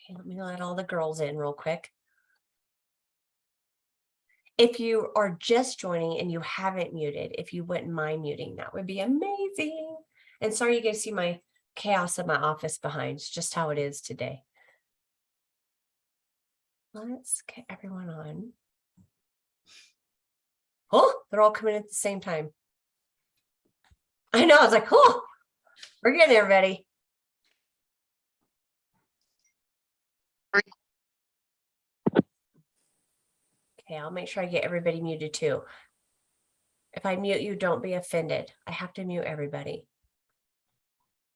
Okay, let me let all the girls in real quick. If you are just joining and you haven't muted, if you wouldn't mind muting, that would be amazing. And sorry you guys see my chaos in my office behind. It's just how it is today. Let's get everyone on. Oh, they're all coming at the same time. I know, I was like, oh, we're getting there, ready. Okay, I'll make sure I get everybody muted too. If I mute you, don't be offended. I have to mute everybody.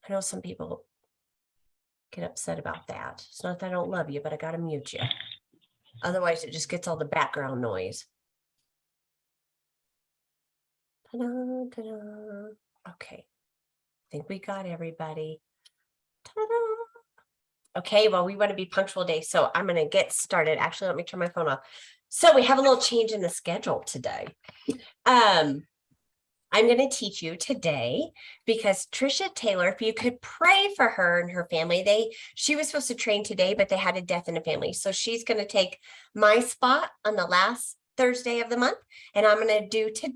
I know some people get upset about that. It's not that I don't love you, but I got to mute you. Otherwise, it just gets all the background noise. Ta-da, ta-da. Okay. I think we got everybody. Ta-da. Okay, well, we want to be punctual today, so I'm going to get started. Actually, let me turn my phone off. So we have a little change in the schedule today. I'm going to teach you today because Trisha Taylor, if you could pray for her and her family, she was supposed to train today, but they had a death in the family. So she's going to take my spot on the last Thursday of the month, and I'm going to do today.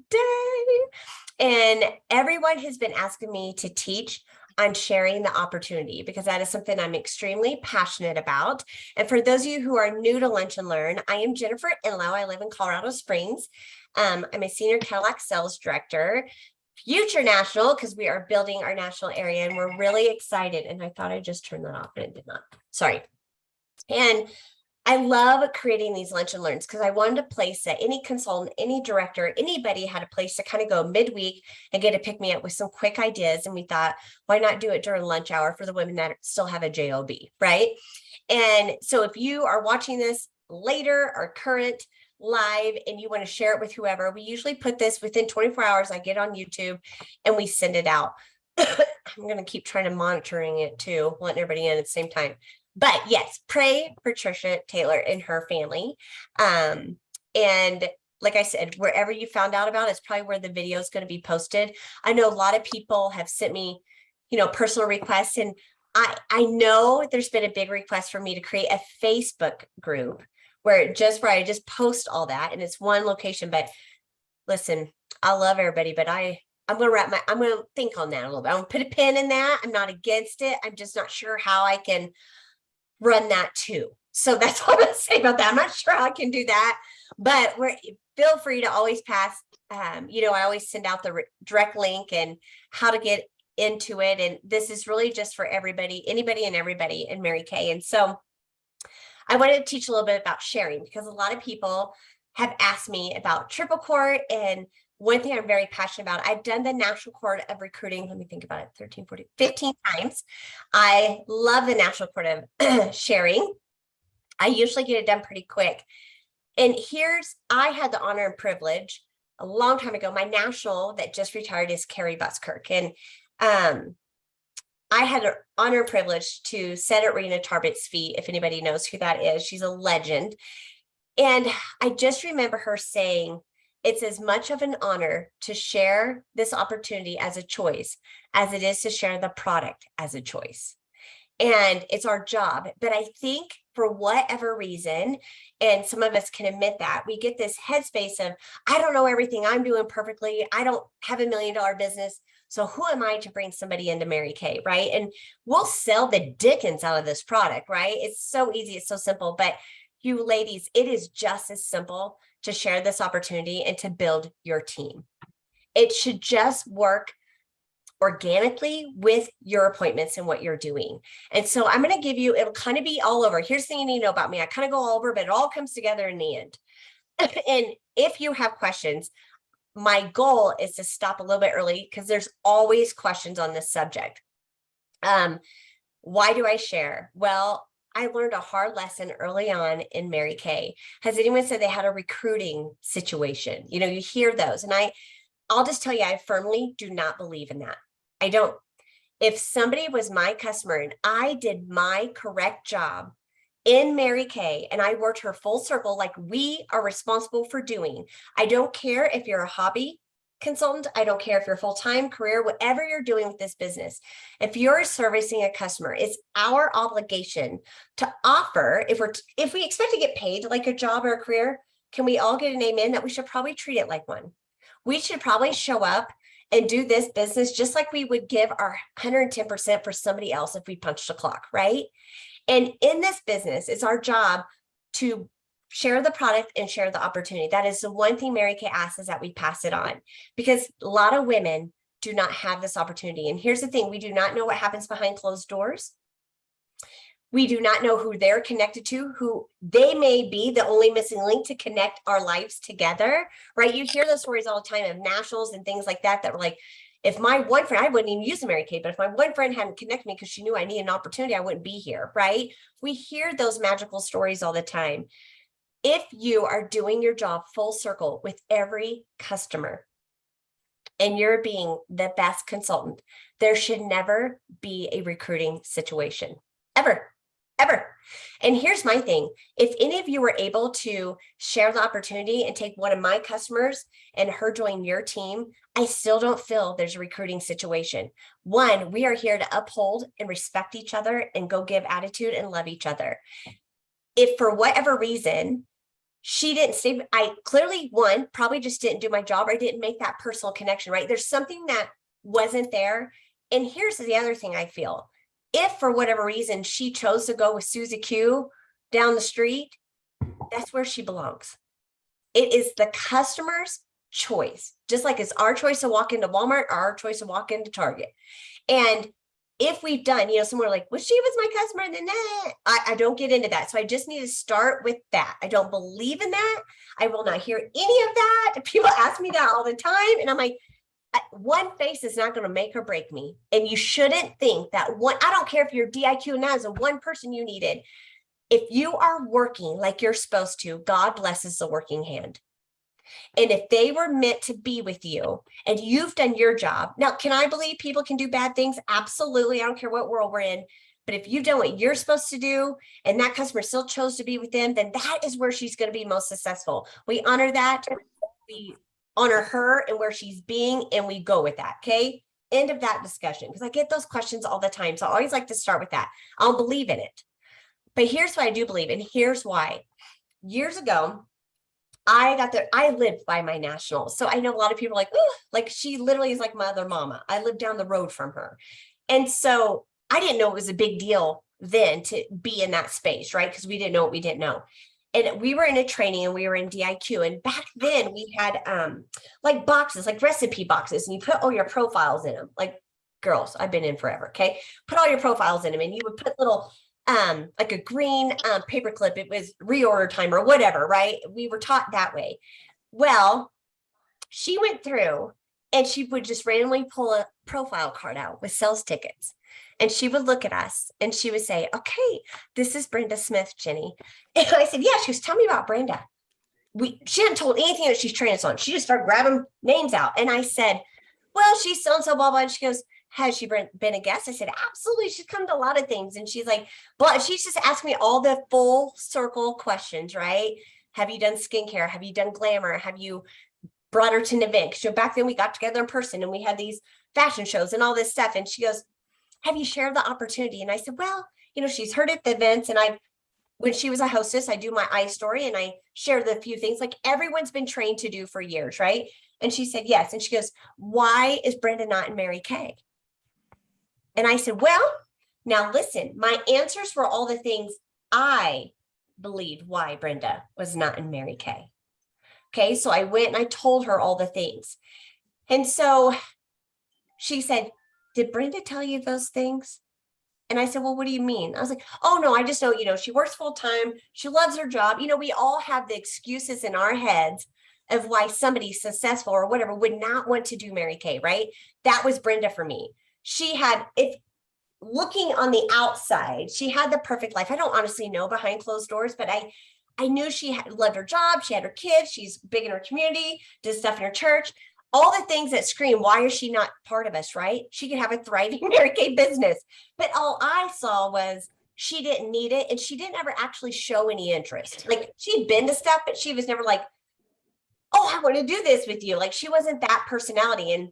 And everyone has been asking me to teach on sharing the opportunity because that is something I'm extremely passionate about. And for those of you who are new to Lunch and Learn, I am Jennifer Enloe. I live in Colorado Springs. I'm a senior Cadillac sales director, future national, because we are building our national area and we're really excited. And I thought I just turned that off and it did not. Sorry. And I love creating these Lunch and Learns because I wanted a place that any consultant, any director, anybody had a place to kind of go midweek and get to pick me up with some quick ideas. And we thought, why not do it during lunch hour for the women that still have a job, right? And so if you are watching this later or current, live, and you want to share it with whoever, we usually put this within 24 hours. I get on YouTube and we send it out. I'm going to keep trying to monitoring it too, letting everybody in at the same time. But yes, pray for Trisha Taylor and her family. And like I said, wherever you found out about it, it's probably where the video is going to be posted. I know a lot of people have sent me, personal requests, and I know there's been a big request for me to create a Facebook group where I just post all that, and it's one location. But listen, I love everybody, but I'm going to think on that a little bit. I'm going to put a pin in that. I'm not against it. I'm just not sure how I can run that too. So that's what I'm going to say about that. I'm not sure how I can do that, but feel free to always pass. I always send out the direct link and how to get into it. And this is really just for everybody, anybody and everybody in Mary Kay. And so I wanted to teach a little bit about sharing because a lot of people have asked me about triple court. And one thing I'm very passionate about, I've done the National Court of Recruiting. Let me think about it, 13, 14, 15 times. I love the National Court of Sharing. I usually get it done pretty quick. And I had the honor and privilege a long time ago. My national that just retired is Carrie Buskirk. And I had an honor and privilege to sit at Rena Tarbit's feet, if anybody knows who that is. She's a legend. And I just remember her saying, it's as much of an honor to share this opportunity as a choice as it is to share the product as a choice. And it's our job. But I think for whatever reason, and some of us can admit that, we get this headspace of, I don't know everything, I'm doing perfectly, I don't have $1 million business, so who am I to bring somebody into Mary Kay, right? And we'll sell the dickens out of this product, right? It's so easy, it's so simple. But you ladies, it is just as simple to share this opportunity and to build your team. It should just work organically with your appointments and what you're doing. And so I'm going to give you, it'll kind of be all over. Here's the thing you need to know about me. I kind of go all over, but it all comes together in the end. And if you have questions, my goal is to stop a little bit early because there's always questions on this subject. Why do I share? Well, I learned a hard lesson early on in Mary Kay. Has anyone said they had a recruiting situation? You hear those. And I'll just tell you, I firmly do not believe in that. I don't. If somebody was my customer and I did my correct job in Mary Kay and I worked her full circle like we are responsible for doing, I don't care if you're a hobby consultant, I don't care if you're full-time, career, whatever you're doing with this business, if you're servicing a customer, it's our obligation to offer, if we expect to get paid like a job or a career, can we all get an amen that we should probably treat it like one? We should probably show up and do this business just like we would give our 110% for somebody else if we punched a clock, right? And in this business, it's our job to share the product and share the opportunity. That is the one thing Mary Kay asks, is that we pass it on, because a lot of women do not have this opportunity. And here's the thing, we do not know what happens behind closed doors. We do not know who they're connected to, who they may be the only missing link to connect our lives together, right? You hear those stories all the time of nationals and things like that, that were like, if my one friend, I wouldn't even use a Mary Kay, but if my one friend hadn't connected me because she knew I needed an opportunity, I wouldn't be here, right? We hear those magical stories all the time. If you are doing your job full circle with every customer and you're being the best consultant, there should never be a recruiting situation, ever. And here's my thing. If any of you were able to share the opportunity and take one of my customers and her join your team, I still don't feel there's a recruiting situation. One, we are here to uphold and respect each other and go give attitude and love each other. If for whatever reason, she didn't stay, I clearly, one, probably just didn't do my job, or I didn't make that personal connection, right? There's something that wasn't there. And here's the other thing I feel. If for whatever reason she chose to go with Susie Q down the street, that's where she belongs. It is the customer's choice, just like it's our choice to walk into Walmart or our choice to walk into Target. And if we've done, someone like, well, she was my customer, and then I don't get into that. So I just need to start with that. I don't believe in that. I will not hear any of that. People ask me that all the time. And I'm like, one face is not going to make or break me. And you shouldn't think that one, I don't care if you're DIQ now as a one person you needed. If you are working like you're supposed to, God blesses the working hand. And if they were meant to be with you and you've done your job, now, can I believe people can do bad things? Absolutely. I don't care what world we're in. But if you've done what you're supposed to do and that customer still chose to be with them, then that is where she's going to be most successful. We honor that. We honor her and where she's being, and we go with that. Okay. End of that discussion. Because I get those questions all the time. So I always like to start with that. I don't believe in it. But here's what I do believe. And here's why. Years ago, I lived by my nationals. So I know a lot of people are like, oh, like she literally is like my other mama. I lived down the road from her. And so I didn't know it was a big deal then to be in that space, right? Because we didn't know what we didn't know. And we were in a training and we were in DIQ. And back then we had like boxes, like recipe boxes, and you put all your profiles in them. Like, girls, I've been in forever. Okay. Put all your profiles in them, and you would put little like a green paper clip. It was reorder time or whatever, right? We were taught that way. Well, she went through and she would just randomly pull a profile card out with sales tickets. And she would look at us and she would say, okay, this is Brenda Smith, Jenny. And I said, yeah. She was, tell me about Brenda. She hadn't told anything that she's trained us on. She just started grabbing names out. And I said, well, she's so-and-so, blah, blah. And she goes, has she been a guest? I said, absolutely. She's come to a lot of things. And she's like, but she's just asked me all the full circle questions, right? Have you done skincare? Have you done glamour? Have you brought her to an event? So back then we got together in person and we had these fashion shows and all this stuff. And she goes, have you shared the opportunity? And I said, well, she's heard at the events. And when she was a hostess, I do my iStory and I share the few things like everyone's been trained to do for years, right? And she said, yes. And she goes, why is Brenda not in Mary Kay? And I said, well, now listen, my answers were all the things I believed why Brenda was not in Mary Kay. Okay, so I went and I told her all the things. And so she said, did Brenda tell you those things? And I said, well, what do you mean? I was like, oh, no, I just know, she works full time. She loves her job. We all have the excuses in our heads of why somebody successful or whatever would not want to do Mary Kay, right? That was Brenda for me. She had, if looking on the outside, she had the perfect life. I don't honestly know behind closed doors, but I knew she loved her job. She had her kids. She's big in her community, did stuff in her church, all the things that scream, why is she not part of us, right? She could have a thriving Mary Kay business. But all I saw was she didn't need it. And she didn't ever actually show any interest. Like she'd been to stuff, but she was never like, oh, I want to do this with you. Like she wasn't that personality. And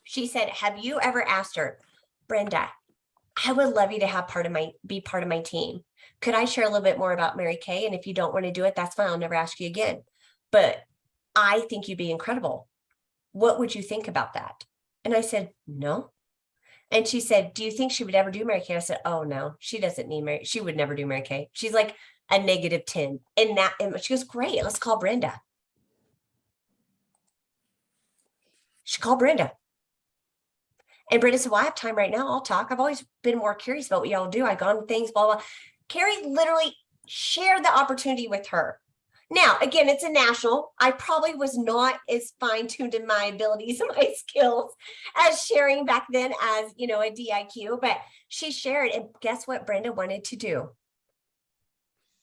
she said, have you ever asked her, Brenda, I would love you to have be part of my team. Could I share a little bit more about Mary Kay? And if you don't want to do it, that's fine. I'll never ask you again. But I think you'd be incredible. What would you think about that? And I said, no. And she said, do you think she would ever do Mary Kay? I said, oh no, she doesn't need Mary. She would never do Mary Kay. She's like a -10. And she goes, great, let's call Brenda. She called Brenda. And Brenda said, well, I have time right now. I'll talk. I've always been more curious about what y'all do. I've gone to things, blah, blah. Carrie literally shared the opportunity with her. Now, again, it's a national. I probably was not as fine-tuned in my abilities and my skills as sharing back then as, you know, a DIQ, but she shared. And guess what Brenda wanted to do?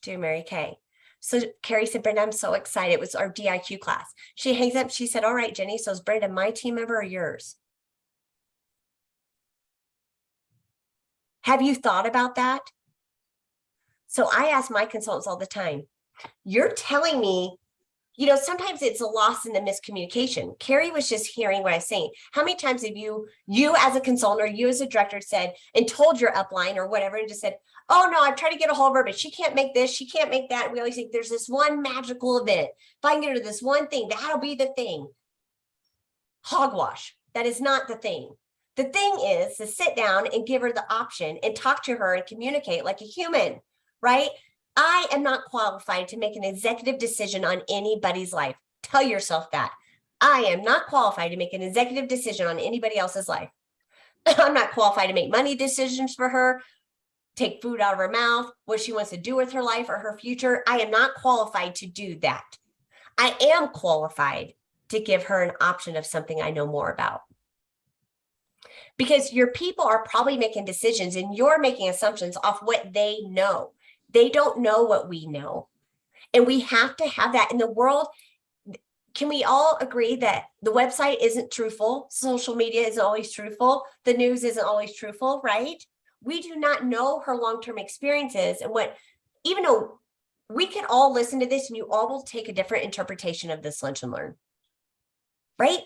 Do Mary Kay. So Carrie said, Brenda, I'm so excited. It was our DIQ class. She hangs up. She said, all right, Jenny, so is Brenda my team member or yours? Have you thought about that? So I ask my consultants all the time, you're telling me, you know, sometimes it's a loss in the miscommunication. Carrie was just hearing what I was saying. How many times have you as a consultant or you as a director said and told your upline or whatever and just said, oh no, I've tried to get a hold of her, but she can't make this, she can't make that. And we always think there's this one magical event. If I can get her to this one thing, that'll be the thing. Hogwash. That is not the thing. The thing is to sit down and give her the option and talk to her and communicate like a human, right? I am not qualified to make an executive decision on anybody's life. Tell yourself that. I am not qualified to make an executive decision on anybody else's life. I'm not qualified to make money decisions for her, take food out of her mouth, what she wants to do with her life or her future. I am not qualified to do that. I am qualified to give her an option of something I know more about. Because your people are probably making decisions and you're making assumptions off what they know. They don't know what we know. And we have to have that in the world. Can we all agree that the website isn't truthful? Social media isn't always truthful. The news isn't always truthful, right? We do not know her long-term experiences and what, even though we can all listen to this and you all will take a different interpretation of this lunch and learn, right?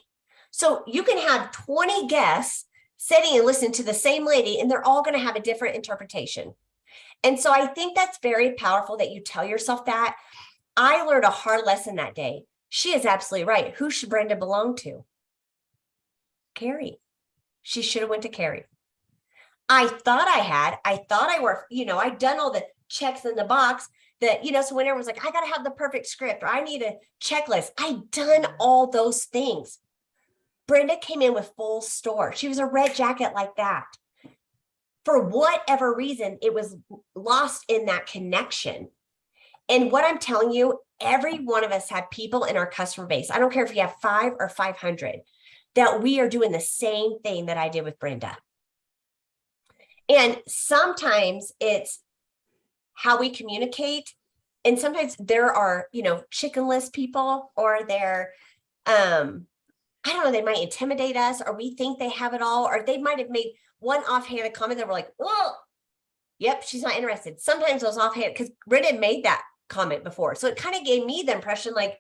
So you can have 20 guests sitting and listening to the same lady and they're all going to have a different interpretation. And so I think that's very powerful that you tell yourself that. I learned a hard lesson that day. She is absolutely right. Who should Brenda belong to? Carrie. She should have went to Carrie. I thought I worked, you know, I'd done all the checks in the box that, you know, so when everyone's like, I got to have the perfect script or I need a checklist. I'd done all those things. Brenda came in with full store. She was a red jacket like that. For whatever reason, it was lost in that connection. And what I'm telling you, every one of us have people in our customer base. I don't care if you have 5 or 500, that we are doing the same thing that I did with Brenda. And sometimes it's how we communicate. And sometimes there are, you know, chicken list people, or they're, I don't know, they might intimidate us, or we think they have it all, or they might have made one offhanded comment that we're like, well, yep, she's not interested. Sometimes those offhand, because Brenda made that comment before. So it kind of gave me the impression like,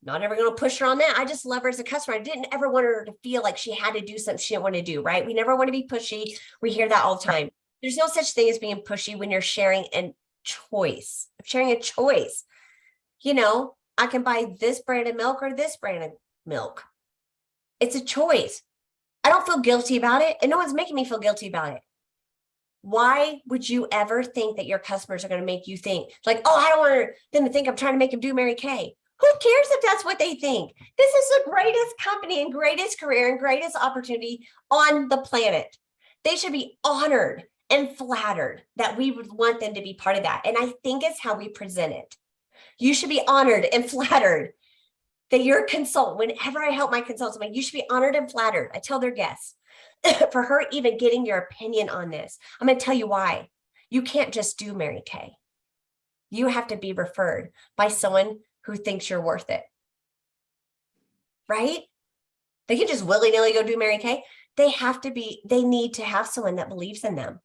not ever going to push her on that. I just love her as a customer. I didn't ever want her to feel like she had to do something she didn't want to do, right? We never want to be pushy. We hear that all the time. There's no such thing as being pushy when you're sharing a choice. Sharing a choice. You know, I can buy this brand of milk or this brand of milk. It's a choice. I don't feel guilty about it, and no one's making me feel guilty about it. Why would you ever think that your customers are going to make you think like, oh, I don't want them to think I'm trying to make them do Mary Kay? Who cares if that's what they think? This is the greatest company and greatest career and greatest opportunity on the planet. They should be honored and flattered that we would want them to be part of that. And I think it's how we present it. You should be honored and flattered that you're a consultant. Whenever I help my consultants, I'm like, you should be honored and flattered. I tell their guests for her even getting your opinion on this. I'm going to tell you why. You can't just do Mary Kay. You have to be referred by someone who thinks you're worth it. Right? They can just willy-nilly go do Mary Kay. They need to have someone that believes in them.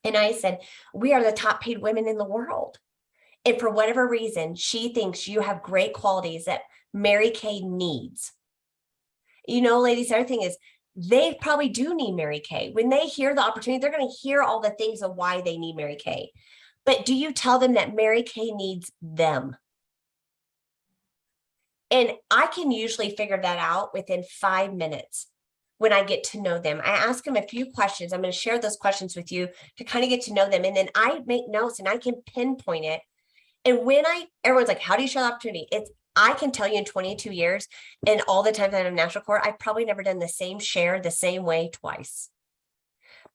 And I said, we are the top paid women in the world. And for whatever reason, she thinks you have great qualities that Mary Kay needs. You know, ladies, the other thing is they probably do need Mary Kay. When they hear the opportunity, they're going to hear all the things of why they need Mary Kay. But do you tell them that Mary Kay needs them? And I can usually figure that out within 5 minutes when I get to know them. I ask them a few questions. I'm going to share those questions with you to kind of get to know them. And then I make notes and I can pinpoint it. And when everyone's like, how do you share the opportunity? I can tell you in 22 years and all the times that I'm in national court, I've probably never done the same share the same way twice.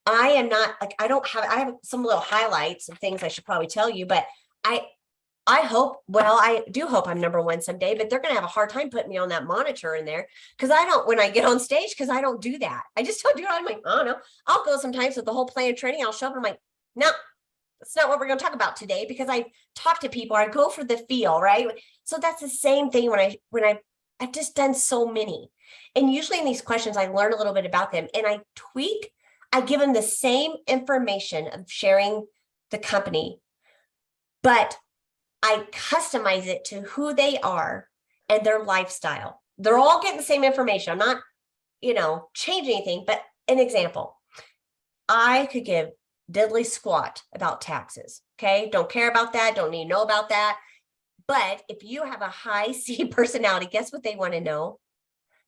I am not like, I have some little highlights of things I should probably tell you, but I do hope I'm number one someday, but they're going to have a hard time putting me on that monitor in there because when I get on stage, because I don't do that. I just don't do it. I'm like, I don't know. I'll go sometimes with the whole plan of training. I'll show up and I'm like, no, that's not what we're going to talk about today because I talk to people. I go for the feel, right? So that's the same thing I've just done so many. And usually in these questions, I learn a little bit about them and I give them the same information of sharing the company, but I customize it to who they are and their lifestyle. They're all getting the same information. I'm not, changing anything, but an example. I could give diddly squat about taxes. Okay. Don't care about that. Don't need to know about that. But if you have a high C personality, guess what they want to know?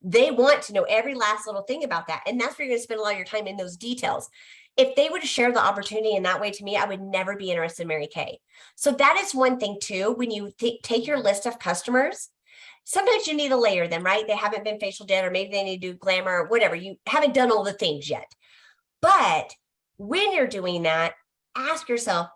They want to know every last little thing about that. And that's where you're going to spend a lot of your time in those details. If they would have shared the opportunity in that way to me, I would never be interested in Mary Kay. So that is one thing too. When you take your list of customers, sometimes you need to layer them, right? They haven't been facial yet, or maybe they need to do glamour or whatever. You haven't done all the things yet. But when you're doing that, ask yourself,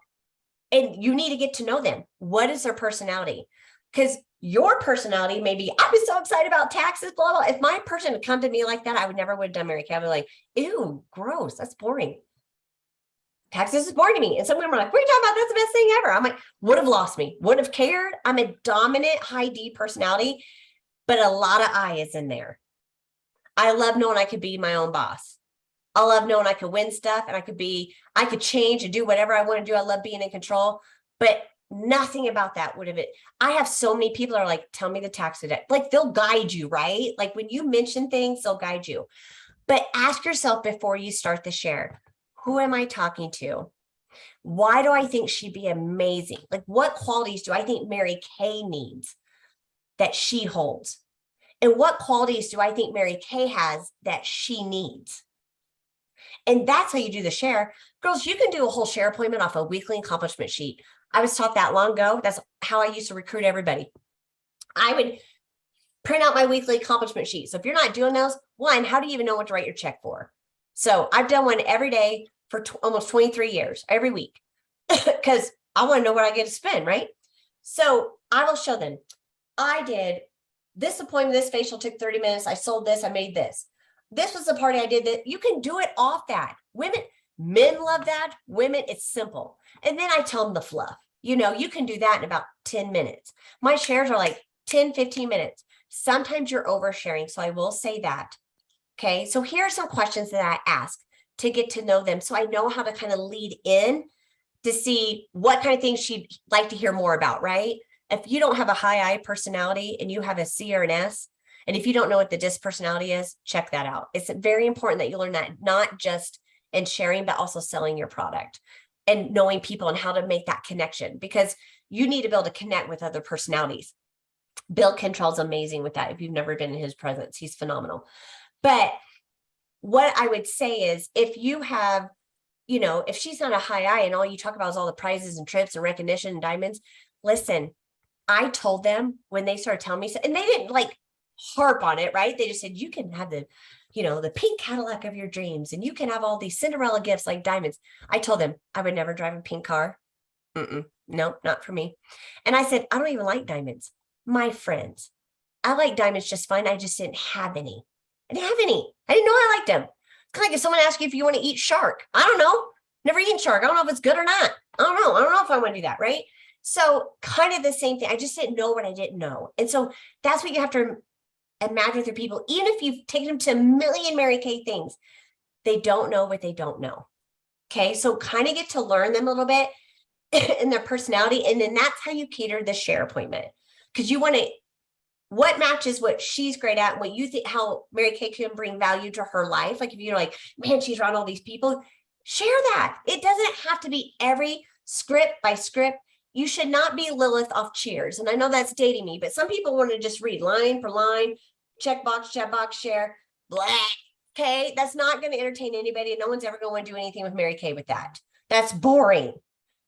and you need to get to know them. What is their personality? Because your personality may be, I'm so excited about taxes, blah, blah. If my person had come to me like that, I would never would have done Mary Kay. I'd be like, ew, gross. That's boring. Taxes is boring to me. And some women are like, what are you talking about? That's the best thing ever. I'm like, would have lost me, would have cared. I'm a dominant high D personality, but a lot of I is in there. I love knowing I could be my own boss. I love knowing I could win stuff and I could change and do whatever I want to do. I love being in control, but nothing about that would have been. I have so many people that are like, tell me the tax deduct. Like they'll guide you, right? Like when you mention things, they'll guide you. But ask yourself before you start the share, who am I talking to? Why do I think she'd be amazing? Like what qualities do I think Mary Kay needs that she holds? And what qualities do I think Mary Kay has that she needs? And that's how you do the share. Girls, you can do a whole share appointment off a weekly accomplishment sheet. I was taught that long ago. That's how I used to recruit everybody. I would print out my weekly accomplishment sheet. So if you're not doing those, one, how do you even know what to write your check for? So I've done one every day for almost 23 years, every week, because I want to know what I get to spend, right? So I will show them. I did this appointment, this facial took 30 minutes. I sold this, I made this. This was the party I did that. You can do it off that. Men love that. Women, it's simple. And then I tell them the fluff. You can do that in about 10 minutes. My shares are like 10, 15 minutes. Sometimes you're oversharing. So I will say that. Okay. So here are some questions that I ask to get to know them. So I know how to kind of lead in to see what kind of things she'd like to hear more about, right? If you don't have a high I personality and you have a C or an S, and if you don't know what the DISC personality is, check that out. It's very important that you learn that, not just in sharing, but also selling your product and knowing people and how to make that connection, because you need to be able to connect with other personalities. Bill Kentrell's amazing with that. If you've never been in his presence, he's phenomenal. But what I would say is if you have, if she's not a high I and all you talk about is all the prizes and trips and recognition and diamonds, listen, I told them when they started telling me, and they didn't like harp on it, right? They just said, you can have the pink Cadillac of your dreams, and you can have all these Cinderella gifts like diamonds. I told them I would never drive a pink car. No, not for me. And I said, I don't even like diamonds. My friends, I like diamonds just fine. I just didn't have any. I didn't have any. I didn't know I liked them. It's kind of like if someone asks you if you want to eat shark. I don't know. Never eaten shark. I don't know if it's good or not. I don't know. I don't know if I want to do that, right? So kind of the same thing. I just didn't know what I didn't know. And so that's what you have to imagine with your people. Even if you've taken them to a million Mary Kay things, they don't know what they don't know. Okay. So kind of get to learn them a little bit in their personality. And then that's how you cater the share appointment. Because you want to what matches what she's great at, what you think, how Mary Kay can bring value to her life. Like if you're like, man, she's around all these people, share that. It doesn't have to be every script by script. You should not be Lilith off Cheers. And I know that's dating me, but some people want to just read line for line, check box, share, blah. Okay, that's not going to entertain anybody. No one's ever going to do anything with Mary Kay with that. That's boring.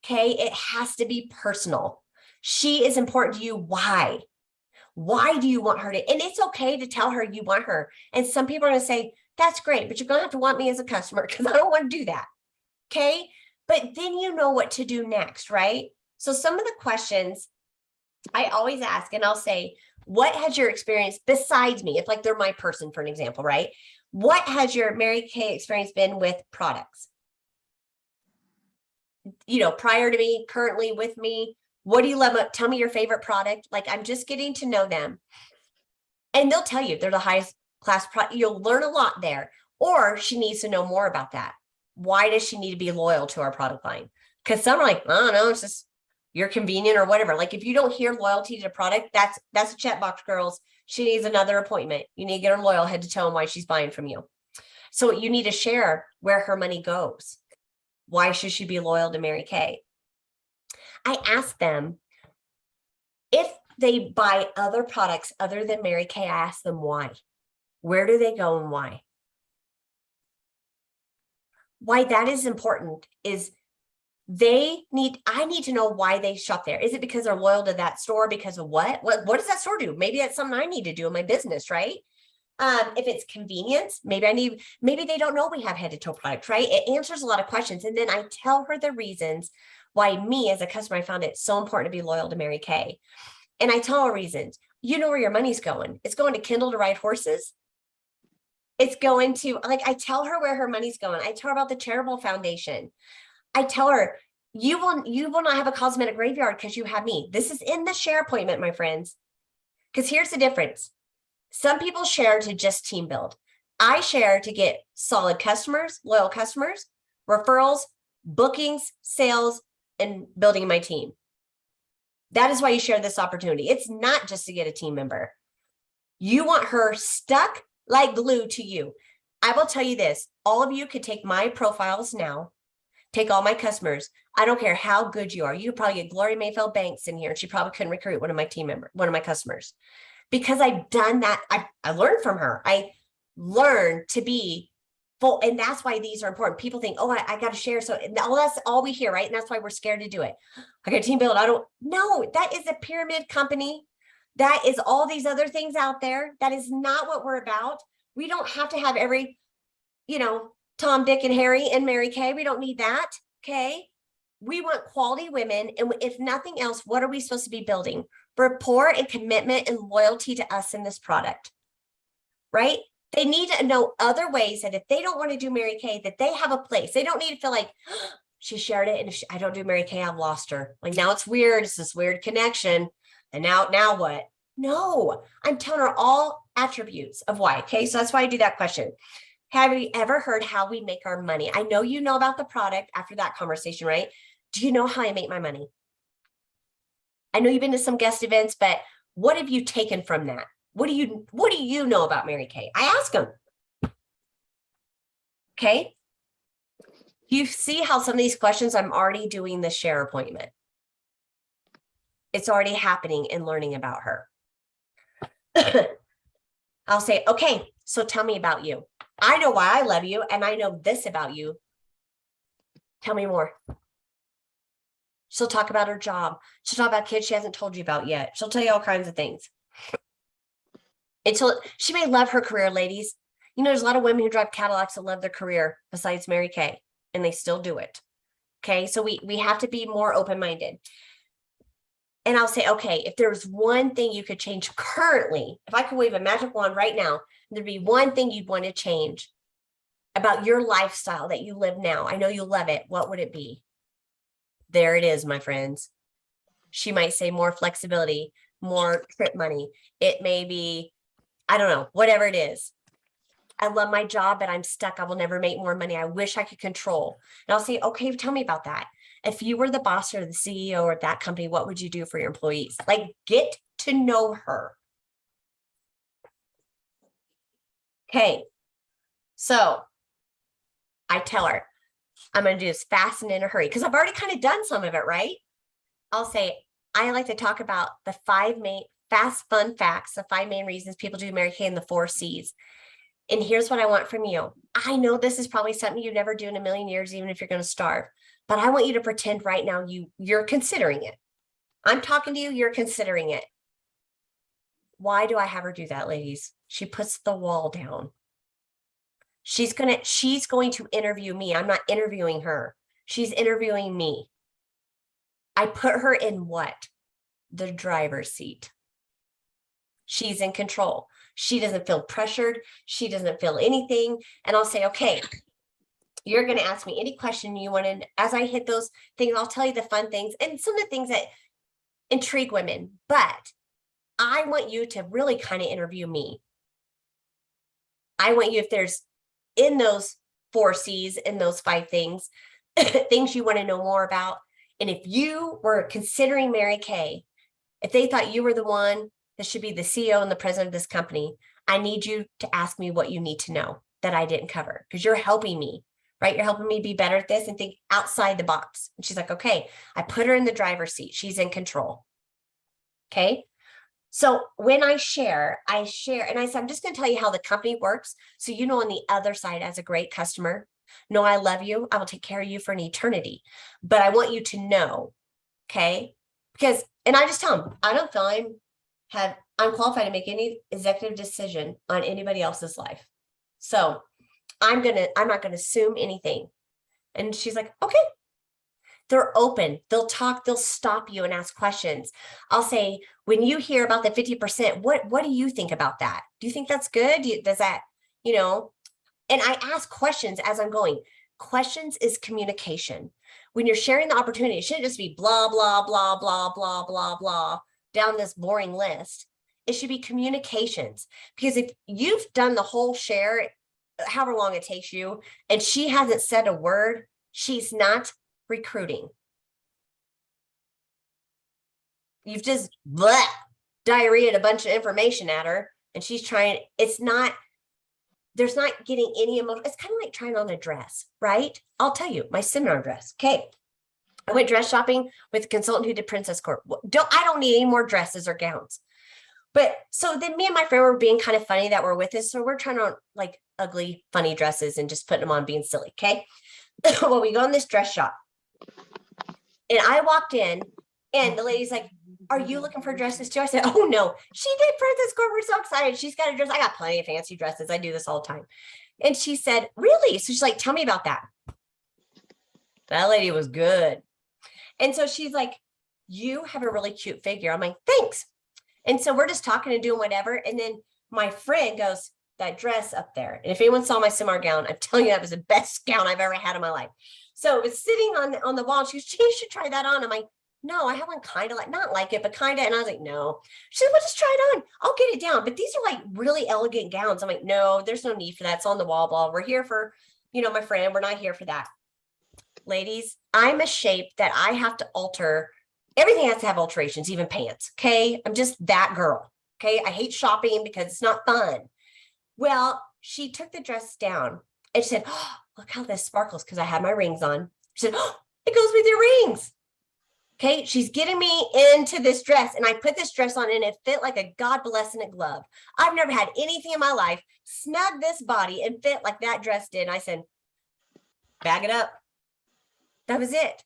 Okay, it has to be personal. She is important to you. Why? Why do you want her to? And it's okay to tell her you want her. And some people are going to say, that's great, but you're going to have to want me as a customer because I don't want to do that. Okay, but then you know what to do next, right? So some of the questions I always ask, and I'll say, what has your experience besides me? If like they're my person, for an example, right? What has your Mary Kay experience been with products? You know, prior to me, currently with me, what do you love? Tell me your favorite product. Like I'm just getting to know them. And they'll tell you they're the highest class product. You'll learn a lot there. Or she needs to know more about that. Why does she need to be loyal to our product line? Because some are like, I don't know, it's just you're convenient or whatever. Like if you don't hear loyalty to the product, that's a checkbox, girls. She needs another appointment. You need to get her loyal, head to toe, and why she's buying from you. So you need to share where her money goes. Why should she be loyal to Mary Kay? I ask them if they buy other products other than Mary Kay. I ask them why. Where do they go and why? Why that is important is I need to know why they shop there. Is it because they're loyal to that store? Because of what? What does that store do? Maybe that's something I need to do in my business, right? If it's convenience, maybe they don't know we have head to toe products, right? It answers a lot of questions. And then I tell her the reasons why me as a customer, I found it so important to be loyal to Mary Kay. And I tell her reasons. You know where your money's going. It's going to Kindle to ride horses. It's going to, like, I tell her where her money's going. I tell her about the charitable foundation. I tell her, you will not have a cosmetic graveyard because you have me. This is in the share appointment, my friends. Because here's the difference. Some people share to just team build. I share to get solid customers, loyal customers, referrals, bookings, sales, and building my team. That is why you share this opportunity. It's not just to get a team member. You want her stuck like glue to you. I will tell you this. All of you could take my profiles now, take all my customers. I don't care how good you are. You could probably get Gloria Mayfield Banks in here, and she probably couldn't recruit one of my customers. Because I've done that. I learned from her. I learned to be full. And that's why these are important. People think, oh, I got to share. So that's all we hear, right? And that's why we're scared to do it. I got a team build. No, that is a pyramid company. That is all these other things out there. That is not what we're about. We don't have to have every, Tom, Dick, and Harry and Mary Kay. We don't need that. Okay. We want quality women. And if nothing else, what are we supposed to be building? Rapport and commitment and loyalty to us in this product, right? They need to know other ways that if they don't want to do Mary Kay, that they have a place. They don't need to feel like, oh, she shared it, and if I don't do Mary Kay, I've lost her. Like now it's weird. It's this weird connection. And now what? No, I'm telling her all attributes of why. Okay, so that's why I do that question. Have you ever heard how we make our money? I know you know about the product after that conversation, right? Do you know how I make my money? I know you've been to some guest events, but what have you taken from that? What do you know about Mary Kay? I ask them. Okay. You see how some of these questions I'm already doing the share appointment. It's already happening and learning about her. I'll say, okay, so tell me about you. I know why I love you, and I know this about you. Tell me more. She'll talk about her job. She'll talk about kids she hasn't told you about yet. She'll tell you all kinds of things. Until she may love her career, ladies. There's a lot of women who drive Cadillacs that love their career besides Mary Kay, and they still do it. Okay, so we have to be more open-minded. And I'll say, okay, if there's one thing you could change currently, if I could wave a magic wand right now, there'd be one thing you'd want to change about your lifestyle that you live now. I know you love it. What would it be? There it is, my friends. She might say more flexibility, more trip money. It may be, I don't know, whatever it is. I love my job, but I'm stuck. I will never make more money. I wish I could control. And I'll say, okay, tell me about that. If you were the boss or the CEO or that company, what would you do for your employees? Like, get to know her. Okay. So I tell her, I'm going to do this fast and in a hurry because I've already kind of done some of it, right? I'll say, I like to talk about the 5 main fast, fun facts, the 5 main reasons people do Mary Kay and the 4 C's. And here's what I want from you. I know this is probably something you never do in a million years, even if you're going to starve, but I want you to pretend right now you're considering it. I'm talking to you, you're considering it. Why do I have her do that, ladies? She puts the wall down. She's going to interview me. I'm not interviewing her. She's interviewing me. I put her in what? The driver's seat. She's in control. She doesn't feel pressured. She doesn't feel anything. And I'll say, okay, you're going to ask me any question you want. And as I hit those things, I'll tell you the fun things and some of the things that intrigue women. But I want you to really kind of interview me. I want you, if there's in those 4 C's, in those 5 things, things you want to know more about. And if you were considering Mary Kay, if they thought you were the one that should be the CEO and the president of this company, I need you to ask me what you need to know that I didn't cover, because you're helping me, right? You're helping me be better at this and think outside the box. And she's like, okay, I put her in the driver's seat. She's in control. Okay. So when I share, and I said, I'm just going to tell you how the company works. So, you know, on the other side, as a great customer, no, I love you. I will take care of you for an eternity. But I want you to know, okay? Because, and I just tell them, I don't feel I'm qualified to make any executive decision on anybody else's life. So I'm not going to assume anything. And she's like, okay. They're open. They'll talk. They'll stop you and ask questions. I'll say, when you hear about the 50%, what do you think about that? Do you think that's good? Does that, you know, and I ask questions as I'm going. Questions is communication. When you're sharing the opportunity, it shouldn't just be blah, blah, blah, blah, blah, blah, blah, down this boring list. It should be communications. Because if you've done the whole share, however long it takes you, and she hasn't said a word, she's not recruiting. You've just diarrheaed a bunch of information at her, and she's trying. There's not getting any emotion. It's kind of like trying on a dress, right? I'll tell you, my seminar dress. Okay. I went dress shopping with a consultant who did Princess Court. I don't need any more dresses or gowns. But so then me and my friend were being kind of funny that we're with us. So we're trying on like ugly, funny dresses and just putting them on, being silly. Okay. Well, we go in this dress shop. And I walked in and the lady's like, are you looking for dresses too? I said, oh no, she did Princess Court. We're so excited. She's got a dress. I got plenty of fancy dresses. I do this all the time. And she said, really? So she's like, tell me about that. That lady was good. And so she's like, you have a really cute figure. I'm like, thanks. And so we're just talking and doing whatever. And then my friend goes, that dress up there. And if anyone saw my seminar gown, I'm telling you, that was the best gown I've ever had in my life. So it was sitting on the wall. She goes, you should try that on. I'm like, no, I have one kind of like, not like it, but kind of. And I was like, no. She said, well, just try it on. I'll get it down. But these are like really elegant gowns. I'm like, no, there's no need for that. It's on the wall, blah. We're here for, my friend. We're not here for that. Ladies, I'm a shape that I have to alter. Everything has to have alterations, even pants. Okay. I'm just that girl. Okay. I hate shopping because it's not fun. Well, she took the dress down and she said, oh, look how this sparkles, because I had my rings on. She said, oh, it goes with your rings. Okay, she's getting me into this dress, and I put this dress on and it fit like a God blessing it glove. I've never had anything in my life snug this body and fit like that dress did. And I said, bag it up. That was it.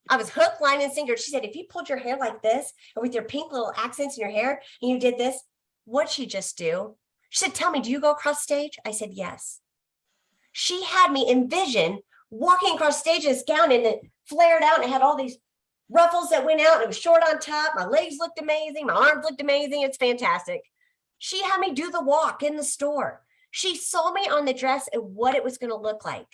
I was hook, line, and sinker. She said, if you pulled your hair like this and with your pink little accents in your hair and you did this, what'd she just do? She said, tell me, do you go across stage? I said, yes. She had me envision walking across stage in this gown, and it flared out and it had all these ruffles that went out, and it was short on top. My legs looked amazing. My arms looked amazing. It's fantastic. She had me do the walk in the store. She sold me on the dress and what it was going to look like.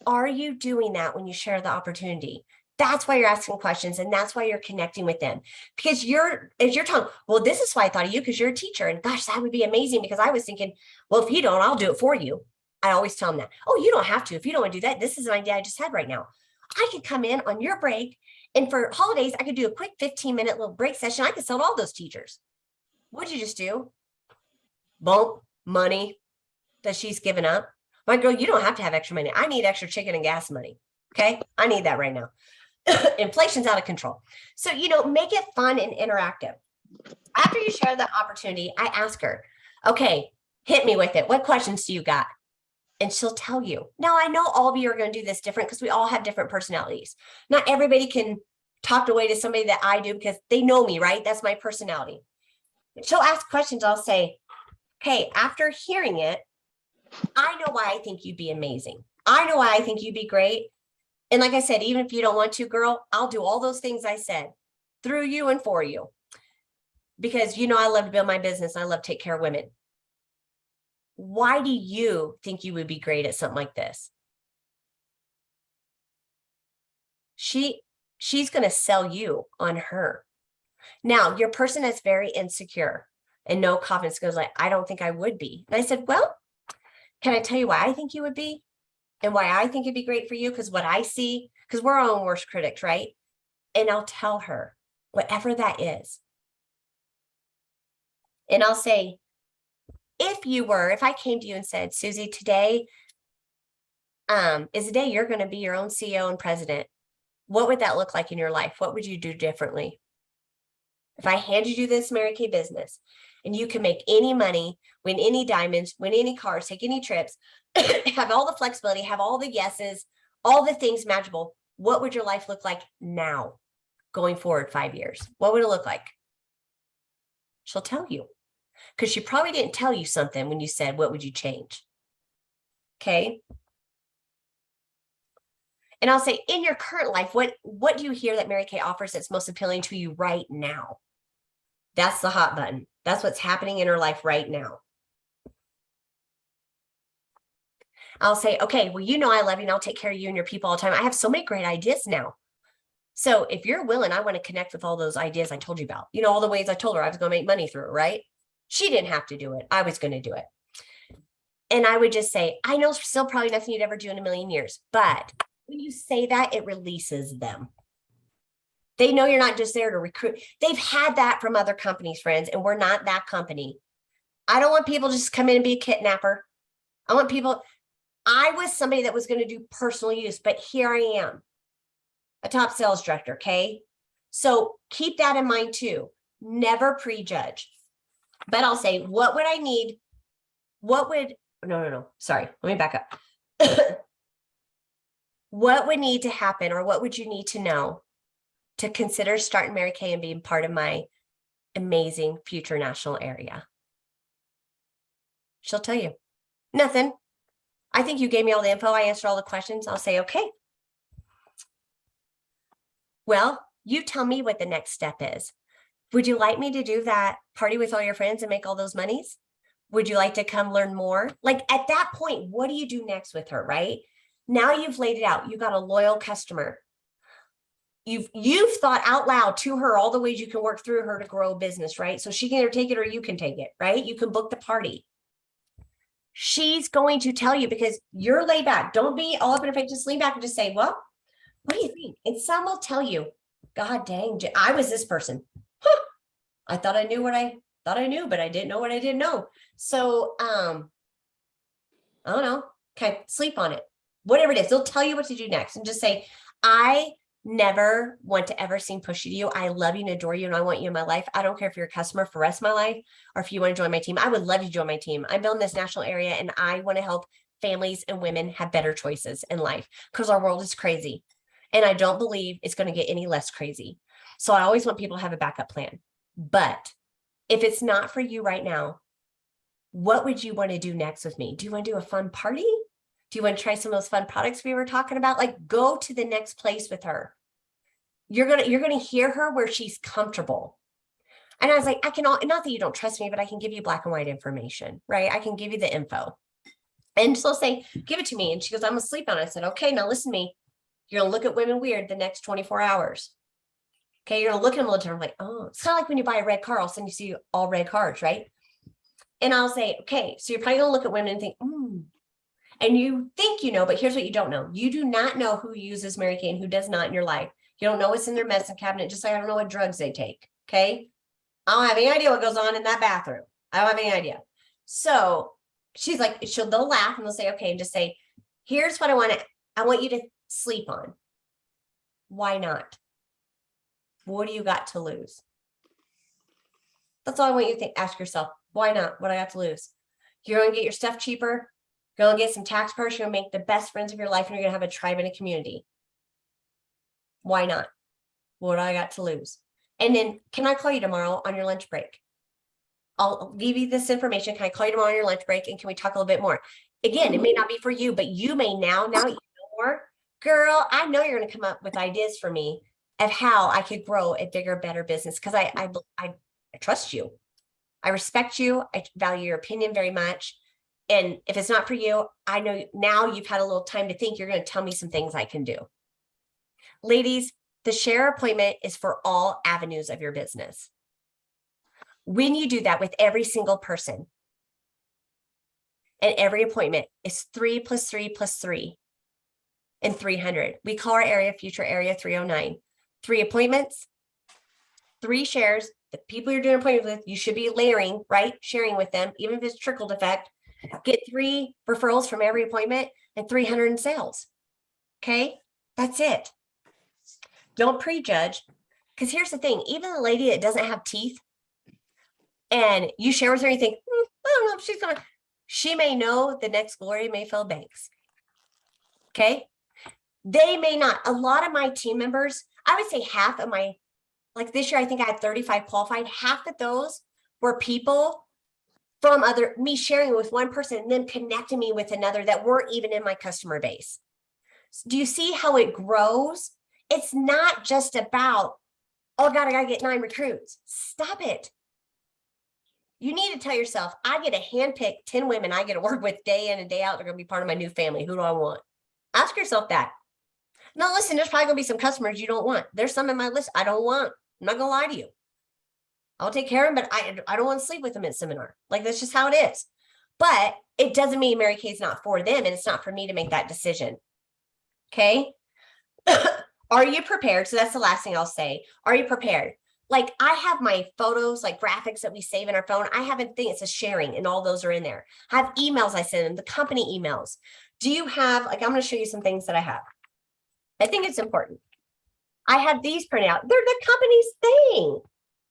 Are you doing that when you share the opportunity? That's why you're asking questions, and that's why you're connecting with them. Because you're telling, well, this is why I thought of you, because you're a teacher. And gosh, that would be amazing, because I was thinking, well, if you don't, I'll do it for you. I always tell them that. Oh, you don't have to. If you don't want to do that, this is an idea I just had right now. I could come in on your break, and for holidays, I could do a quick 15-minute little break session. I could sell to all those teachers. What'd you just do? Bump, money. that she's given up. My girl, you don't have to have extra money. I need extra chicken and gas money. Okay. I need that right now. Inflation's out of control. So, make it fun and interactive. After you share the opportunity, I ask her, okay, hit me with it. What questions do you got? And she'll tell you. Now, I know all of you are going to do this different because we all have different personalities. Not everybody can talk away to somebody that I do because they know me, right? That's my personality. She'll ask questions. I'll say, okay, after hearing it, I know why I think you'd be amazing. I know why I think you'd be great. And like I said, even if you don't want to, girl, I'll do all those things I said through you and for you. Because I love to build my business. I love to take care of women. Why do you think you would be great at something like this? She's going to sell you on her. Now, your person is very insecure and no confidence, goes like, I don't think I would be. And I said, well, can I tell you why I think you would be and why I think it'd be great for you? Because what I see, because we're our own worst critics, right? And I'll tell her whatever that is. And I'll say, if I came to you and said, Susie, today is the day you're going to be your own CEO and president, what would that look like in your life? What would you do differently? If I handed you this Mary Kay business and you can make any money, win any diamonds, win any cars, take any trips, have all the flexibility, have all the yeses, all the things magical, what would your life look like now going forward 5 years? What would it look like? She'll tell you. Because she probably didn't tell you something when you said, what would you change? Okay. And I'll say, in your current life, what do you hear that Mary Kay offers that's most appealing to you right now? That's the hot button. That's what's happening in her life right now. I'll say, okay, well, I love you and I'll take care of you and your people all the time. I have so many great ideas now. So if you're willing, I want to connect with all those ideas I told you about. All the ways I told her I was going to make money through it, right? She didn't have to do it. I was going to do it. And I would just say, I know still probably nothing you'd ever do in a million years, but when you say that, it releases them. They know you're not just there to recruit. They've had that from other companies, friends, and we're not that company. I don't want people to just come in and be a kidnapper. I was somebody that was going to do personal use, but here I am, a top sales director, okay? So keep that in mind too. Never prejudge. But I'll say, what would I need? No. Sorry, let me back up. What would need to happen, or what would you need to know to consider starting Mary Kay and being part of my amazing future national area? She'll tell you, nothing. I think you gave me all the info. I answered all the questions. I'll say, okay. Well, you tell me what the next step is. Would you like me to do that party with all your friends and make all those monies? Would you like to come learn more? Like at that point, what do you do next with her, right? Now you've laid it out. You got a loyal customer. You've thought out loud to her all the ways you can work through her to grow a business, right? So she can either take it or you can take it, right? You can book the party. She's going to tell you because you're laid back. Don't be all up in her face. Just lean back and just say, well, what do you think? And some will tell you, God dang, I was this person. I thought I knew what I thought I knew, but I didn't know what I didn't know. So, I don't know. Okay, sleep on it. Whatever it is, they'll tell you what to do next and just say, I never want to ever seem pushy to you. I love you and adore you and I want you in my life. I don't care if you're a customer for the rest of my life or if you want to join my team. I would love you to join my team. I'm building this national area and I want to help families and women have better choices in life because our world is crazy. And I don't believe it's going to get any less crazy. So I always want people to have a backup plan. But if it's not for you right now, what would you want to do next with me? Do you want to do a fun party? Do you want to try some of those fun products we were talking about? Like go to the next place with her. You're going to hear her where she's comfortable. And I was like, not that you don't trust me, but I can give you black and white information, right? I can give you the info. And she'll say, give it to me. And she goes, I'm asleep on it. I said, okay, now listen to me. You're going to look at women weird the next 24 hours. Okay, you're going to look at them a little different, like, oh, it's kind of like when you buy a red car, all of a sudden you see all red cars, right? And I'll say, okay, so you're probably going to look at women and think, and you think you know, but here's what you don't know. You do not know who uses Mary Kay and who does not in your life. You don't know what's in their medicine cabinet, just like I don't know what drugs they take, okay? I don't have any idea what goes on in that bathroom. I don't have any idea. So she's like, they'll laugh and they'll say, okay, and just say, here's what I want you to sleep on. Why not? What do you got to lose? That's all I want you to think. Ask yourself, why not? What I got to lose? You're going to get your stuff cheaper. You're going to get some tax purse. You're going to make the best friends of your life, and you're going to have a tribe and a community. Why not? What do I got to lose? And then, can I call you tomorrow on your lunch break? I'll give you this information. Can I call you tomorrow on your lunch break? And can we talk a little bit more? Again, it may not be for you, but you may now you know more. Girl, I know you're going to come up with ideas for me of how I could grow a bigger, better business, because I trust you. I respect you. I value your opinion very much. And if it's not for you, I know now you've had a little time to think. You're going to tell me some things I can do. Ladies, the share appointment is for all avenues of your business. When you do that with every single person, and every appointment is 3 + 3 + 3 and 300. We call our area future area 309. 3 appointments, 3 shares. The people you're doing appointments with, you should be layering, right? Sharing with them, even if it's trickled effect. Get 3 referrals from every appointment and 300 in sales. Okay, that's it. Don't prejudge, because here's the thing: even the lady that doesn't have teeth, and you share with her, and you think, I don't know if she's gonna. She may know the next Gloria Mayfield Banks. Okay, they may not. A lot of my team members, I would say half of my, like this year, I think I had 35 qualified. Half of those were people from me sharing with one person and then connecting me with another that weren't even in my customer base. Do you see how it grows? It's not just about, oh God, I gotta get 9 recruits. Stop it. You need to tell yourself, I get to handpick 10 women I get to work with day in and day out. They're gonna be part of my new family. Who do I want? Ask yourself that. Now listen, there's probably gonna be some customers you don't want. There's some in my list I don't want. I'm not gonna lie to you. I'll take care of them, but I don't want to sleep with them at seminar. Like, that's just how it is. But it doesn't mean Mary Kay's not for them, and it's not for me to make that decision. Okay. Are you prepared? So that's the last thing I'll say. Are you prepared? Like, I have my photos, like graphics that we save in our phone. I have a thing, it's a sharing, and all those are in there. I have emails I send them, the company emails. Do you have, like, I'm going to show you some things that I have. I think it's important. I have these printed out. They're the company's thing.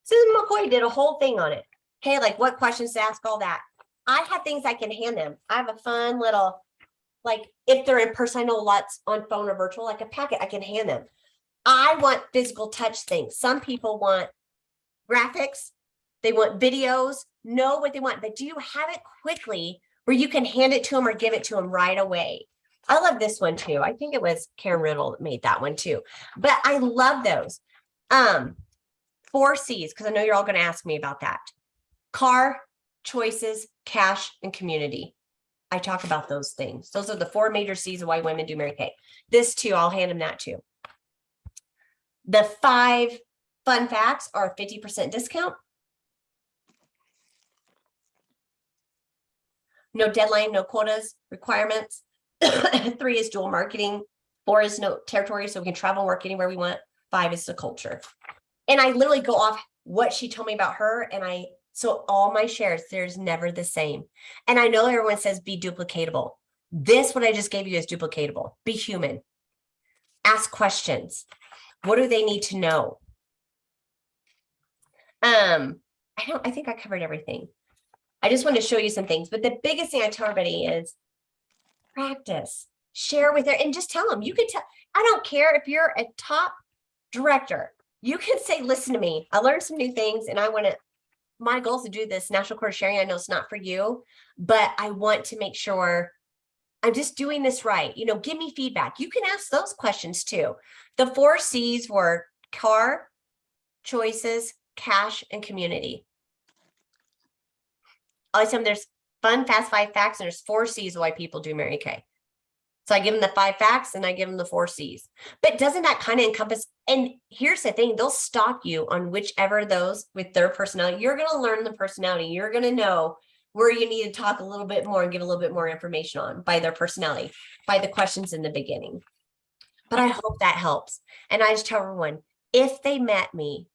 Susan McCoy did a whole thing on it. Okay, like what questions to ask, all that. I have things I can hand them. I have a fun little, like, if they're in person, I know lots on phone or virtual, like a packet I can hand them. I want physical touch things. Some people want graphics. They want videos, know what they want, but do you have it quickly where you can hand it to them or give it to them right away? I love this one too. I think it was Karen Riddle that made that one too, but I love those. 4 C's, because I know you're all going to ask me about that. Car, choices, cash, and community. I talk about those things. Those are the 4 major C's of why women do Mary Kay. This too, I'll hand them that too. The 5 fun facts are a 50% discount. No deadline, no quotas, requirements. 3 is dual marketing. 4 is no territory, so we can travel and work anywhere we want. 5 is the culture. And I literally go off what she told me about her. And so all my shares, there's never the same. And I know everyone says be duplicatable. This, what I just gave you, is duplicatable. Be human. Ask questions. What do they need to know? I think I covered everything. I just want to show you some things, but the biggest thing I tell everybody is practice, share with her, and just tell them. You can tell, I don't care if you're a top director, you can say, listen to me, I learned some new things and I want to, my goal is to do this national course sharing. I know it's not for you, but I want to make sure I'm just doing this right. You know, give me feedback. You can ask those questions too. The 4 C's were car, choices, cash, and community. I always tell them there's fun, fast 5 facts, and there's 4 C's why people do Mary Kay. So I give them the 5 facts and I give them the 4 C's. But doesn't that kind of encompass? And here's the thing, they'll stalk you on whichever those with their personality. You're going to learn the personality. You're going to know where you need to talk a little bit more and give a little bit more information on by their personality, by the questions in the beginning. But I hope that helps. And I just tell everyone, if they met me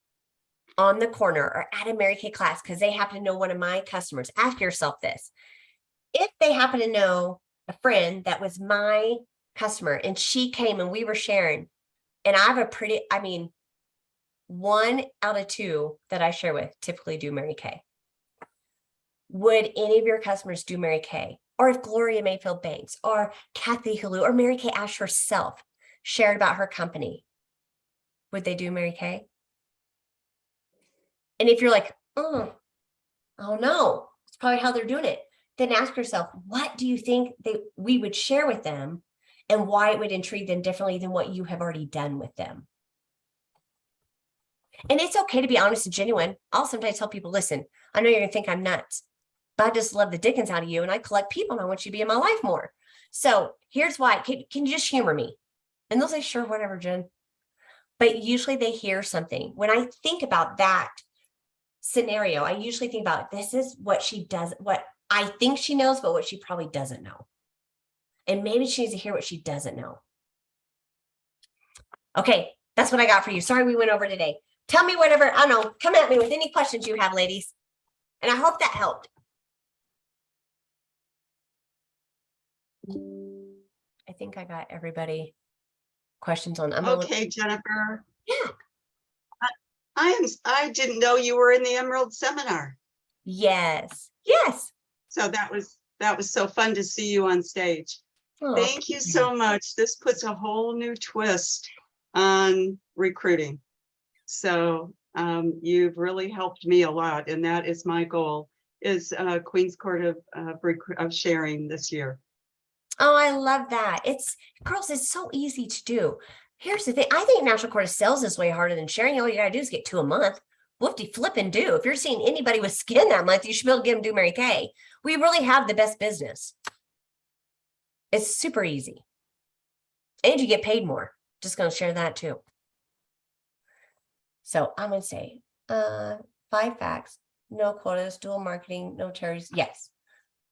on the corner or at a Mary Kay class, because they happen to know one of my customers, ask yourself this. if they happen to know a friend that was my customer and she came and we were sharing, and I have I mean, 1 out of 2 that I share with typically do Mary Kay. Would any of your customers do Mary Kay? Or if Gloria Mayfield Banks or Kathy Halou or Mary Kay Ash herself shared about her company, would they do Mary Kay? And if you're like, oh no, it's probably how they're doing it, then ask yourself, what do you think we would share with them and why it would intrigue them differently than what you have already done with them? And it's okay to be honest and genuine. I'll sometimes tell people, listen, I know you're gonna think I'm nuts, but I just love the dickens out of you and I collect people and I want you to be in my life more. So here's why. Can you just humor me? And they'll say, sure, whatever, Jen. But usually they hear something. When I think about that scenario, I usually think about this is what she does, what I think she knows, but what she probably doesn't know. And maybe she needs to hear what she doesn't know. Okay, that's what I got for you. Sorry we went over today. Tell me whatever, I don't know, come at me with any questions you have, ladies. And I hope that helped. I think I got everybody questions on. Okay, Jennifer. Yeah. I didn't know you were in the Emerald Seminar. Yes. So that was so fun to see you on stage. Oh, thank you so much. This puts a whole new twist on recruiting. So you've really helped me a lot, and that is my goal, is Queen's Court of sharing this year. Oh, I love that. Girls, it's so easy to do. Here's the thing. I think National Court of Sales is way harder than sharing. All you gotta do is get 2 a month. Whoopty flip and do. If you're seeing anybody with skin that month, you should be able to get them do Mary Kay. We really have the best business. It's super easy. And you get paid more. Just gonna share that too. So I'm gonna say 5 facts, no quotas, dual marketing, no charities. Yes.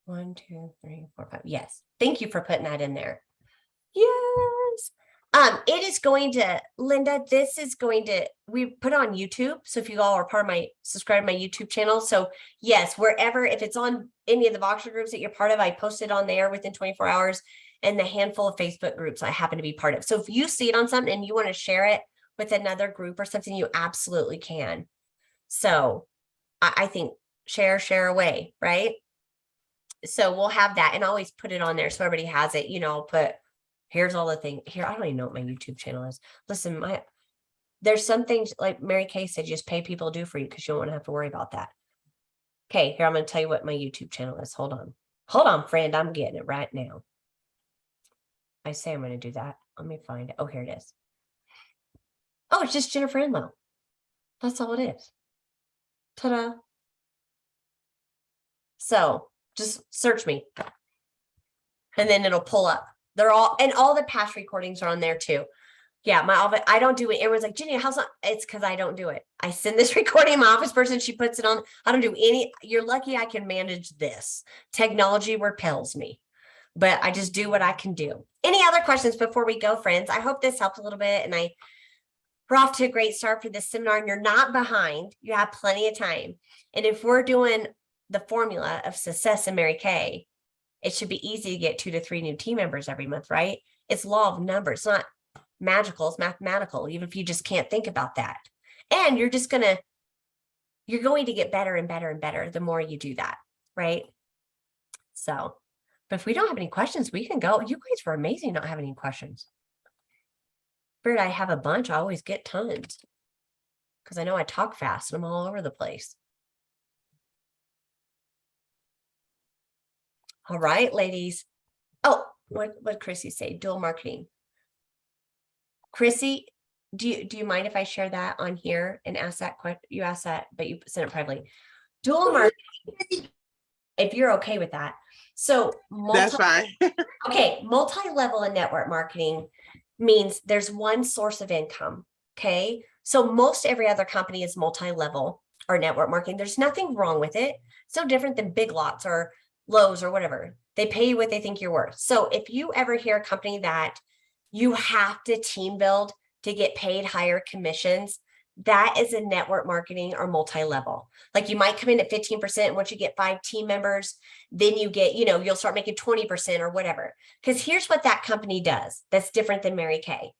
1, 2, 3, 4, 5. Yes. Thank you for putting that in there. Yes. It is going to, Linda, we put it on YouTube. So if you all are part of subscribe to my YouTube channel. So yes, wherever, if it's on any of the Voxer groups that you're part of, I post it on there within 24 hours, and the handful of Facebook groups I happen to be part of. So if you see it on something and you want to share it with another group or something, you absolutely can. So I think share away, right? So we'll have that, and always put it on there so everybody has it. I'll put, here's all the things here. I don't even know what my YouTube channel is. Listen, there's some things like Mary Kay said, just pay people to do for you because you don't want to have to worry about that. Okay, here, I'm going to tell you what my YouTube channel is. Hold on, friend. I'm getting it right now. I say I'm going to do that. Let me find it. Oh, here it is. Oh, it's just Jennifer Enloe. That's all it is. Ta-da. So just search me and then it'll pull up. All the past recordings are on there too. Yeah, I don't do it. Everyone's like, Jenny, how's not? It's because I don't do it. I send this recording to my office person. She puts it on. I don't do any. You're lucky I can manage this. Technology repels me, but I just do what I can do. Any other questions before we go, friends? I hope this helped a little bit, and we're off to a great start for this seminar, and you're not behind. You have plenty of time. And if we're doing the formula of success in Mary Kay, it should be easy to get 2 to 3 new team members every month, right? It's law of numbers. It's not magical, it's mathematical, even if you just can't think about that. And you're going to get better and better and better the more you do that, right? So, but if we don't have any questions, we can go. You guys were amazing not having any questions. Figured I have a bunch. I always get tons because I know I talk fast and I'm all over the place. All right, ladies. Oh, what did Chrissy say? Dual marketing. Chrissy, do you mind if I share that on here and ask that question? You asked that, but you sent it privately. Dual marketing, if you're okay with that. So that's fine. Okay, multi-level and network marketing means there's one source of income. Okay, so most every other company is multi-level or network marketing. There's nothing wrong with it. It's no different than Big Lots or Lowe's or whatever. They pay you what they think you're worth. So if you ever hear a company that you have to team build to get paid higher commissions, that is a network marketing or multi-level. Like you might come in at 15%. Once you get 5 team members, then you get, you'll start making 20% or whatever. Because here's what that company does that's different than Mary Kay.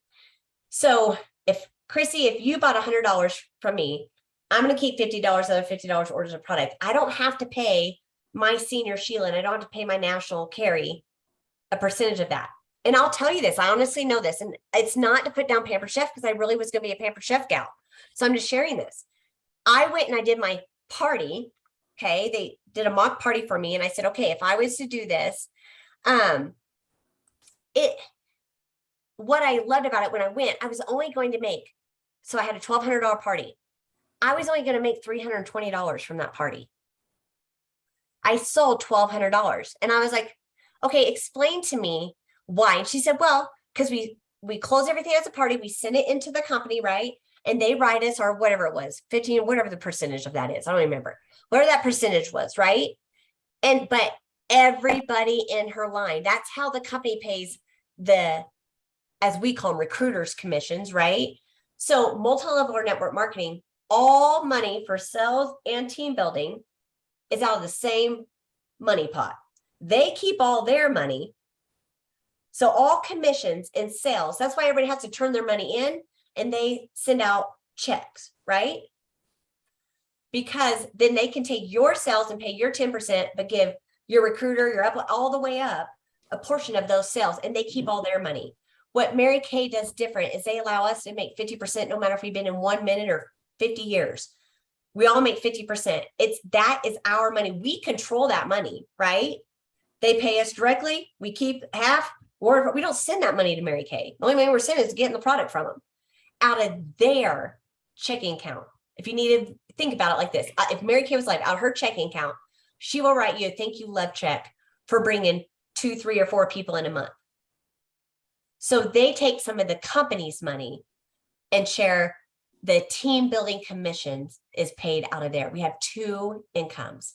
So if Chrissy, if you bought $100 from me, I'm going to keep $50 out of $50 orders of product. I don't have to pay my senior Sheila, and I don't have to pay my national Carrie a percentage of that. And I'll tell you this, I honestly know this, and it's not to put down Pamper Chef because I really was going to be a Pamper Chef gal. So I'm just sharing this. I went and I did my party. Okay. They did a mock party for me. And I said, okay, if I was to do this, what I loved about it when I went, I was only going to make, so I had a $1,200 party. I was only going to make $320 from that party. I sold $1,200. And I was like, okay, explain to me why. And she said, well, because we close everything as a party, we send it into the company, right? And they write us, or whatever it was, 15, whatever the percentage of that is. I don't remember whatever that percentage was, right? But everybody in her line, that's how the company pays as we call them, recruiters commissions, right? So multi-level or network marketing, all money for sales and team building is out of the same money pot. They keep all their money. So all commissions and sales, that's why everybody has to turn their money in and they send out checks, right? Because then they can take your sales and pay your 10%, but give your recruiter, your up all the way up, a portion of those sales, and they keep all their money. What Mary Kay does different is they allow us to make 50%, no matter if we've been in 1 minute or 50 years. We all make 50%. That is our money. We control that money, right? They pay us directly. We keep half, or we don't send that money to Mary Kay. The only way we're sending is getting the product from them out of their checking account. If you need to think about it like this, if Mary Kay was live, out of her checking account, she will write you a thank you love check for bringing 2, 3, or 4 people in a month. So they take some of the company's money and share the team building commissions is paid out of there. We have 2 incomes.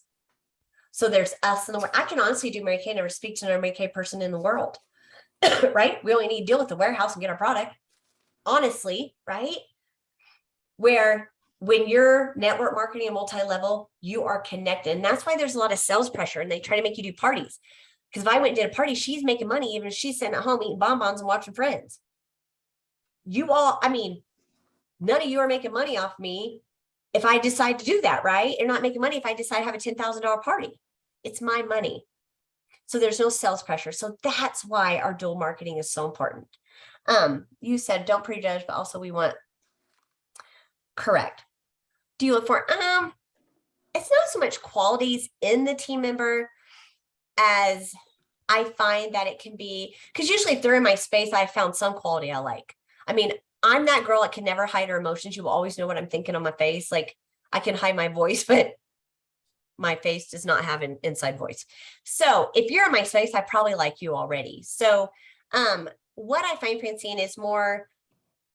So there's us in the world. I can honestly do Mary Kay, never speak to another Mary Kay person in the world, right? We only need to deal with the warehouse and get our product. Honestly, right? Where when you're network marketing and multi-level, you are connected. And that's why there's a lot of sales pressure and they try to make you do parties. Because if I went and did a party, she's making money, even if she's sitting at home eating bonbons and watching Friends. None of you are making money off me if I decide to do that, right? You're not making money if I decide to have a $10,000 party. It's my money. So there's no sales pressure. So that's why our dual marketing is so important. You said don't prejudge, but also we want correct. Do you look for it's not so much qualities in the team member as I find that it can be, because usually if they're in my space, I found some quality I like. I mean, I'm that girl that can never hide her emotions. You will always know what I'm thinking on my face. Like I can hide my voice, but my face does not have an inside voice. So if you're in my space, I probably like you already. So what I find, Francine, is more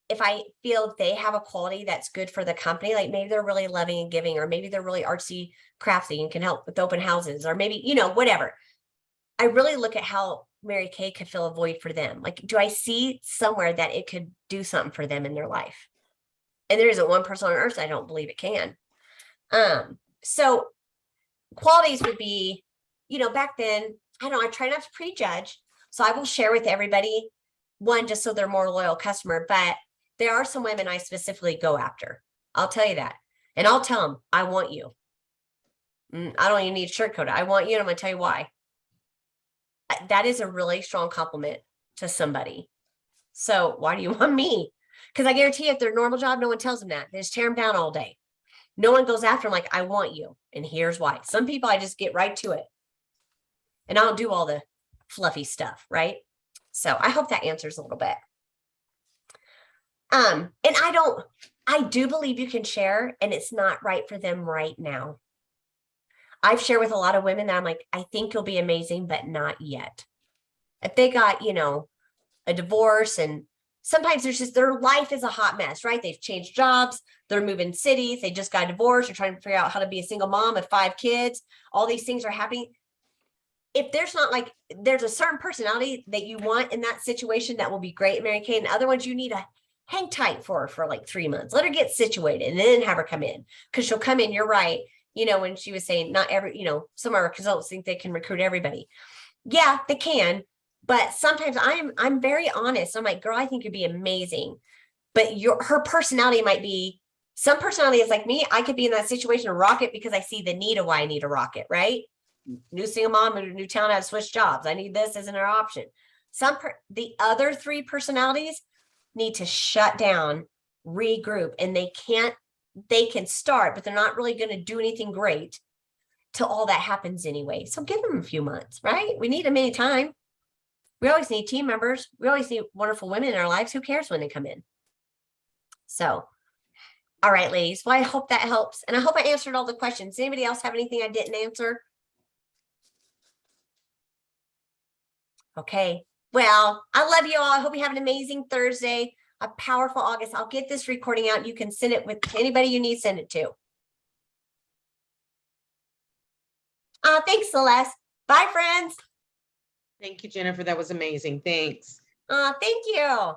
if I feel they have a quality that's good for the company, like maybe they're really loving and giving, or maybe they're really artsy, crafty and can help with open houses, or maybe, whatever. I really look at how Mary Kay could fill a void for them. Like, do I see somewhere that it could do something for them in their life? And there isn't one person on earth I don't believe it can. So qualities would be, back then, I try not to prejudge. So I will share with everybody one, just so they're more loyal customer, but there are some women I specifically go after. I'll tell you that. And I'll tell them, I want you. I don't even need to sugarcoat it. I want you. And I'm going to tell you why. That is a really strong compliment to somebody. So why do you want me? Because I guarantee you, if their normal job, no one tells them that. They just tear them down all day. No one goes after them like, I want you. And here's why. Some people, I just get right to it. And I don't do all the fluffy stuff, right? So I hope that answers a little bit. And I do believe you can share, and it's not right for them right now. I've shared with a lot of women that I'm like, I think you'll be amazing, but not yet. If they got, a divorce, and sometimes their life is a hot mess, right? They've changed jobs, they're moving cities, they just got divorced, they're trying to figure out how to be a single mom of 5 kids. All these things are happening. If there's not there's a certain personality that you want in that situation that will be great, Mary Kay, and other ones you need to hang tight for her for like 3 months. Let her get situated and then have her come in. Because she'll come in, you're right. When she was saying not every, some of our consultants think they can recruit everybody. Yeah, they can. But sometimes I'm very honest. I'm like, girl, I think you'd be amazing. But her personality might be, some personality is like me. I could be in that situation and rock it because I see the need of why I need to rock it, right? New single mom in a new town, I've switched jobs. I need this as an option. The other 3 personalities need to shut down, regroup, and they can start, but they're not really going to do anything great till all that happens anyway. So give them a few months, right? We need them anytime. We always need team members. We always need wonderful women in our lives. Who cares when they come in? So, all right, ladies. Well, I hope that helps. And I hope I answered all the questions. Anybody else have anything I didn't answer? Okay. Well, I love you all. I hope you have an amazing Thursday, a powerful August. I'll get this recording out. You can send it with anybody you need, send it to. Thanks, Celeste. Bye, friends. Thank you, Jennifer. That was amazing. Thanks. Thank you.